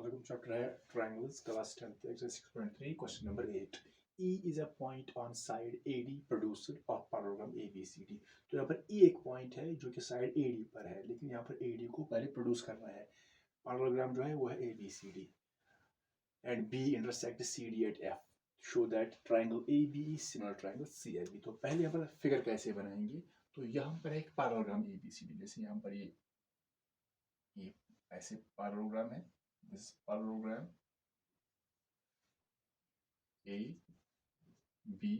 Welcome to Triangles, class 10th, exercise 6.3, question number 8. E is a point on side AD producer of parallelogram ABCD. तो यहाँ पर E एक point है जो कि साइड AD पर है, लेकिन यहाँ पर AD को पहले प्रोड्यूस करना है. पैरेललोग्राम जो है वो है ABCD and B intersect CD at F. Show that triangle AB is similar triangle CFB. तो पहले यहाँ पर फिगर कैसे बनाएंगे? तो यहाँ पर एक पैरेललोग्राम ABCD, जैसे यहाँ पर ये ऐसे पैरेललोग्राम है. This parallelogram A, B,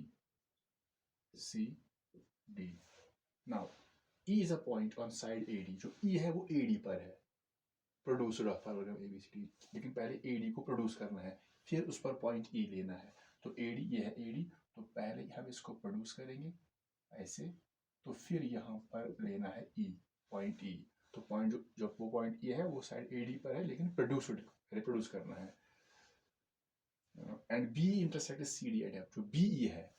C, D. Now, E is a point on side AD. जो E है वो AD पर है. Producer of parallelogram ABCD. लेकिन पहले AD को प्रोड्यूस करना है, फिर उस पर पॉइंट E लेना है. तो AD ये है AD, तो पहले हम इसको प्रोड्यूस करेंगे ऐसे, तो फिर यहाँ पर लेना है E, पॉइंट E. तो पॉइंट जो वो पॉइंट E है वो साइड AD पर है, लेकिन प्रोड्यूस करना है. And B intersect CD at F. जो BE है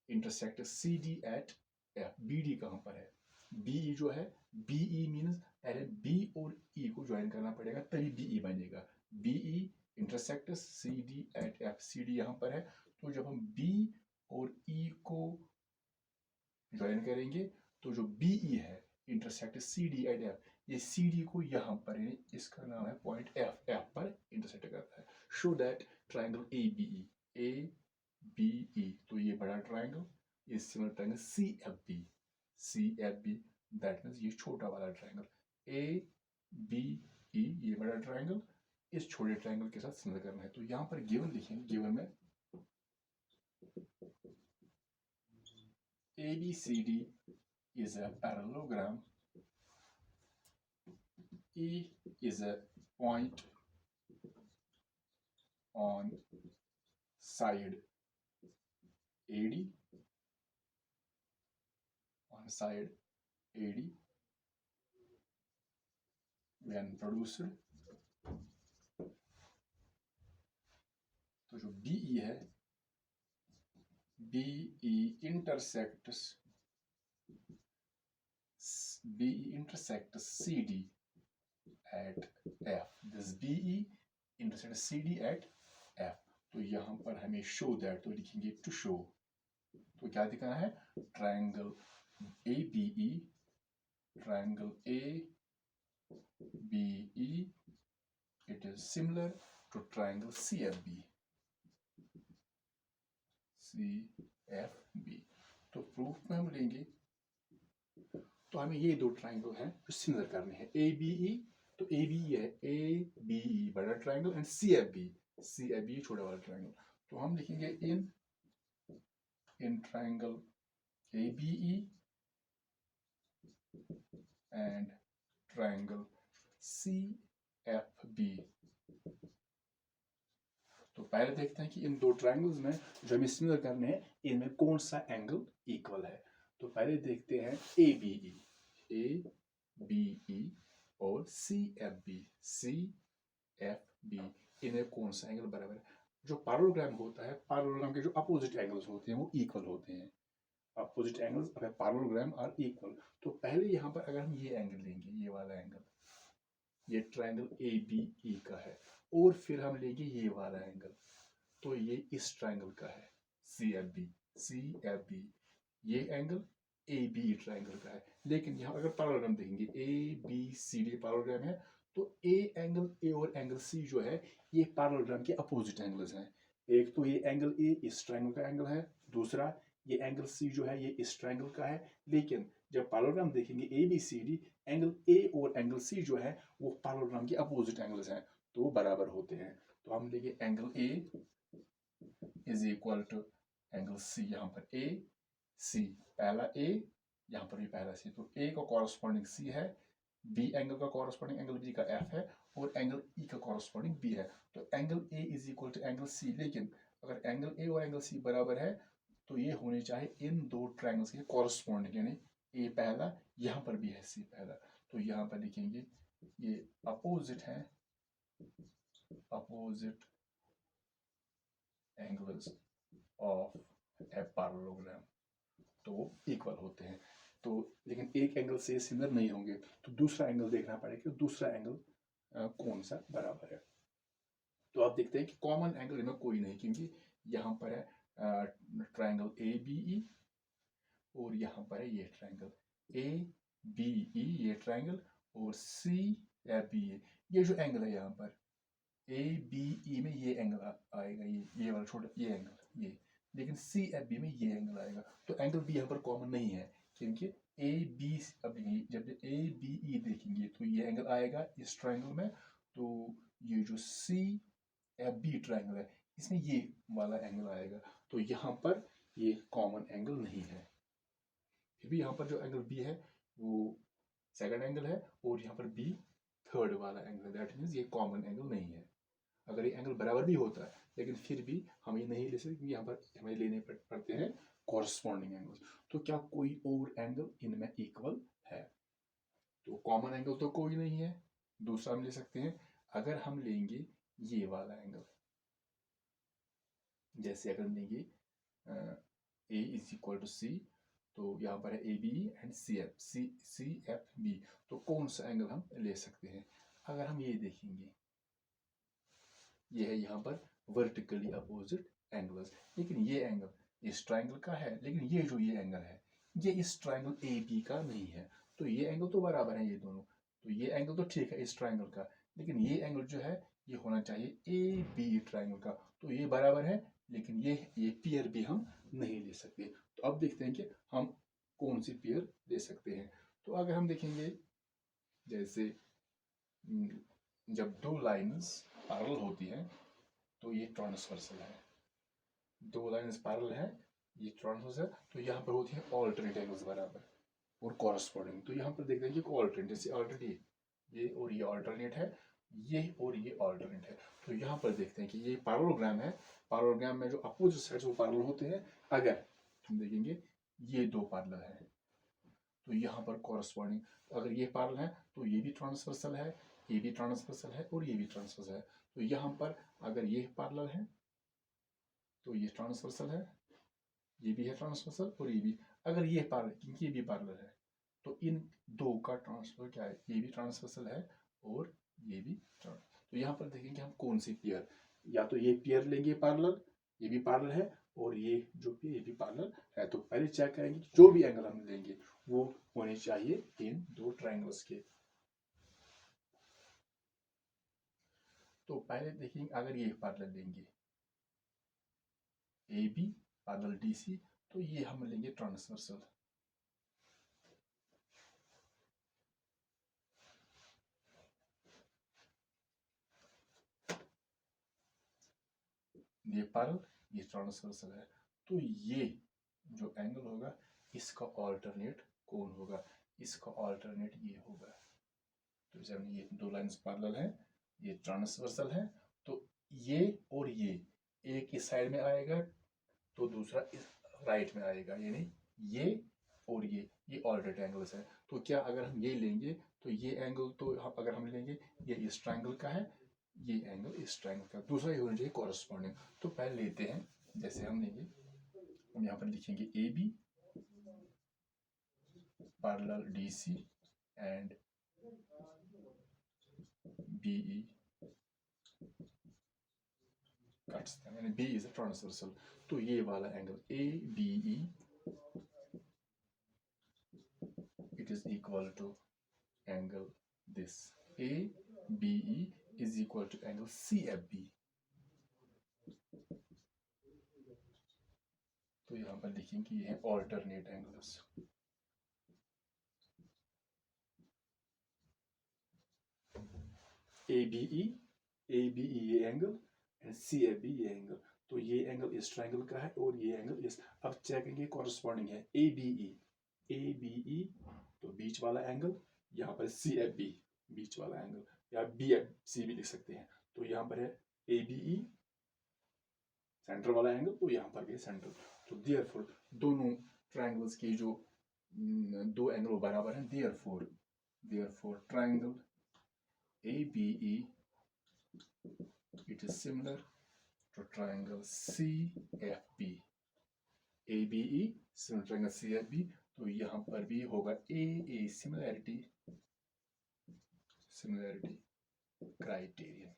intersect CD at F. BD कहाँ पर है? BE जो है, BE मीन्स पहले B और E को ज्वाइन करना पड़ेगा तभी BE बनेगा. BE intersect CD at F. CD यहाँ पर है, तो जब हम B और E को ज्वाइन करेंगे तो जो BE है इंटरसेक्ट CD एट F, ये CD को यहाँ पर, यानी इसका नाम है पॉइंट F पर इंटरसेक्ट करता है. शो दैट ट्राइंगल ABE, तो ये बड़ा triangle is similar triangle CFB, that means ये छोटा वाला ट्राइंगल ABE, ये बड़ा ट्राइंगल इस छोटे ट्राइंगल के साथ सिमिलर करना है. तो यहाँ पर गिवन लिखेंगे. गिवन में ABCD is a parallelogram. E is a point on side AD. On side AD when produced. तो जो BE है, BE intersects CD at F. This BE intersects CD at F. तो यहाँ पर हमें show that, तो लिखेंगे to show. तो क्या दिखाना है? Triangle ABE, triangle ABE, it is similar to triangle CFB. तो प्रूफ में हम लेंगे, तो हमें ये दो ट्राइंगल हैं जो सिमिलर करने हैं. ABE, तो ABE है, ABE बड़ा ट्राइंगल, एंड CFB छोटा वाला ट्राइंगल. तो हम लिखेंगे in triangle ABE and triangle CFB. तो पहले देखते हैं कि इन दो ट्राइंगल्स में जो हमें सिमिलर करने हैं, इनमें कौन सा एंगल इक्वल है. तो पहले देखते हैं ABE और CFB, इन्हें कौन सा एंगल बराबर है. जो पैरेललोग्राम होता है, पैरेललोग्राम के जो अपोजिट एंगल्स होते हैं वो इक्वल होते हैं. Opposite angles of a parallelogram are equal. तो पहले यहाँ पर अगर हम ये एंगल लेंगे, ये वाला एंगल, ये ट्राइंगल ABE का है, और फिर हम लेंगे ये वाला एंगल, तो ये इस ट्राइंगल का है CFB. ये एंगल ABE ट्राइंगल का है. लेकिन यहाँ अगर पैरेललोग्राम देखेंगे, ABCD पैरेललोग्राम है, तो A और एंगल C जो है ये पैरेललोग्राम के अपोजिट एंगल्स हैं. एक तो ये एंगल A इस ट्राइंगल का एंगल है, दूसरा ये एंगल C जो है ये इस ट्राइंगल का है. लेकिन जब पैरेललोग्राम देखेंगे ABCD, एंगल A और एंगल C जो है वो पैरेललोग्राम के अपोजिट एंगल्स हैं, तो वो बराबर होते हैं. तो हम लेंगे angle A is equal to angle C. यहाँ पर AC, पहला A, यहाँ पर भी पहला C. तो A का कॉरस्पॉन्डिंग C है, B एंगल का कॉरस्पॉन्डिंग एंगल B का F है, और एंगल E का कॉरस्पॉन्डिंग B है. तो angle A is equal to angle C. लेकिन अगर एंगल A और एंगल C बराबर है, तो ये होने चाहिए इन दो ट्राइंगल्स के कॉरस्पॉन्डिंग, यानी A पहला, यहाँ पर भी है C पहला. तो यहाँ पर लिखेंगे ये अपोजिट है, opposite angles of a parallelogram, तो वो इक्वल होते हैं. तो लेकिन एक एंगल से सिमिलर नहीं होंगे, तो दूसरा एंगल देखना पड़ेगा कि दूसरा एंगल कौन सा बराबर है. तो आप देखते हैं कि कॉमन एंगल इनमें कोई नहीं, क्योंकि यहाँ पर है ट्राइंगल ए बी ई, और यहाँ पर है ये ट्राइंगल ए बी ई, ये ट्राइंगल, और सी एफ बी, ये जो एंगल है यहाँ पर ए बी ई में ये एंगल आएगा, ये वाला छोटा ये एंगल ये, लेकिन सी एफ बी में ये एंगल आएगा। तो एंगल बी यहाँ पर कॉमन नहीं है, क्योंकि ए बी, अब जब ए बी ई देखेंगे तो ये एंगल आएगा इस ट्राइंगल में, तो ये जो सी एफ बी ट्राइंगल है इसमें ये वाला एंगल आएगा। तो यहाँ पर ये कॉमन एंगल नहीं है। फिर भी यहाँ पर जो एंगल बी है वो सेकंड एंगल है, और यहाँ पर बी थर्ड वाला एंगल है, दैट मीन्स ये कॉमन एंगल नहीं है। अगर ये एंगल बराबर भी होता है लेकिन फिर भी हम ये नहीं ले सकते, क्योंकि यहाँ पर हमें लेने पड़ते हैं कॉरस्पॉन्डिंग एंगल्स। तो क्या कोई और एंगल इनमें इक्वल है? तो कॉमन एंगल तो कोई नहीं है। दूसरा हम ले सकते हैं, अगर हम लेंगे ये वाला एंगल, जैसे अगर हम लेंगे A is equal to C, तो यहाँ पर है A B and C F B, तो कौन सा एंगल हम ले सकते हैं? अगर हम ये देखेंगे, ये है यहाँ पर वर्टिकली अपोजिट एंगल्स, लेकिन ये एंगल इस ट्राइंगल का है, लेकिन ये जो ये एंगल है ये इस ट्राइंगल ए बी का नहीं है। तो ये एंगल तो बराबर है ये दोनों, तो ये एंगल तो ठीक है इस ट्राइंगल का, लेकिन ये एंगल जो है ये होना चाहिए ए बी ट्राइंगल का। तो ये बराबर है, लेकिन ये पेयर भी हम नहीं ले सकते। तो अब देखते हैं कि हम कौन सी पेयर ले सकते हैं। तो अगर हम देखेंगे, जैसे जब दो लाइन्स पैरेलल होती है तो ये ट्रांसवर्सल है, दो लाइन्स पैरेलल है, ये ट्रांसवर्सल, तो यहाँ पर होती है ऑल्टरनेट एंगल्स बराबर और कॉरस्पॉन्डिंग। तो यहाँ पर देखते हैं कि ऑल्टरनेट, जैसे ऑल्टरनेट ये और ये ऑल्टरनेट है, ये और ये ऑल्टरनेट है। तो यहाँ पर देखते हैं कि ये पैरेललोग्राम है, पैरेललोग्राम में जो अपोजिट साइड्स वो पैरेलल होते हैं। अगर हम देखेंगे ये दो पैरेलल है तो यहाँ पर कॉरस्पॉन्डिंग, अगर ये पैरेलल है तो ये भी ट्रांसवर्सल है, ये भी ट्रांसवर्सल है, और ये भी ट्रांसवर्सल है। तो यहाँ पर अगर ये पैरेलल है तो ये ट्रांसवर्सल है, ये भी है ट्रांसवर्सल, और ये भी। अगर ये पैरेलल, क्योंकि ये भी पैरेलल है, तो इन दो का ट्रांसफर क्या है, ये भी ट्रांसवर्सल है और ये भी तो यहाँ पर देखेंगे हम कौन सी पेयर, या तो ये पेयर लेंगे पैरेलल, ये भी पैरेलल है, और ये जो भी ये भी पैरेलल है। तो पहले चेक करेंगे कि जो भी एंगल हम लेंगे वो होने चाहिए इन दो ट्राइंगल्स के। तो पहले देखेंगे, अगर ये पैरेलल लेंगे A B parallel D C, तो ये हम लेंगे ट्रांसवर्सल। ये पैरेलल, ये ट्रांसवर्सल है, तो ये जो एंगल होगा इसका ऑल्टरनेट कौन होगा? इसका ऑल्टरनेट ये होगा। तो जैसे हमने ये दो लाइंस पैरेलल है, ये ट्रांसवर्सल है, तो ये और ये एक इस साइड में आएगा तो दूसरा इस राइट में आएगा, यानी ये और ये ऑल्टरनेट एंगल्स है। तो क्या अगर हम ये लेंगे तो ये एंगल, तो अगर हम लेंगे ये इस ट्राइंगल का है, ये एंगल इस ट्राइंगल का, दूसरा ये होना चाहिए कॉरस्पॉन्डिंग। तो पहले लेते हैं, जैसे हम लेंगे, हम यहाँ पर लिखेंगे A B parallel D C and B E cuts them, यानी B is a transversal। तो ये वाला angle A B E it is equal to angle this A B E is equal to angle CFB। तो यहाँ पर लिखेंगे कि ये है alternate angles. A B E ये angle and C F B ये एंगल। तो ये एंगल इस ट्राइंगल का है और ये एंगल इस, अब चेक करेंगे कॉरस्पॉन्डिंग है ए बी ई, तो बीच वाला एंगल, यहाँ पर सी एफ बी बीच वाला एंगल, या बी एफ सी भी लिख सकते हैं। तो यहाँ पर है ए बी ई सेंटर वाला एंगल, तो यहाँ पर भी सेंटर। तो देयरफॉर दोनों ट्राइंगल्स की जो दो एंगल बराबर हैं, therefore triangle ABE it is similar to triangle CFB। ABE similar triangle CFB, तो यहाँ पर भी होगा A similarity criterion।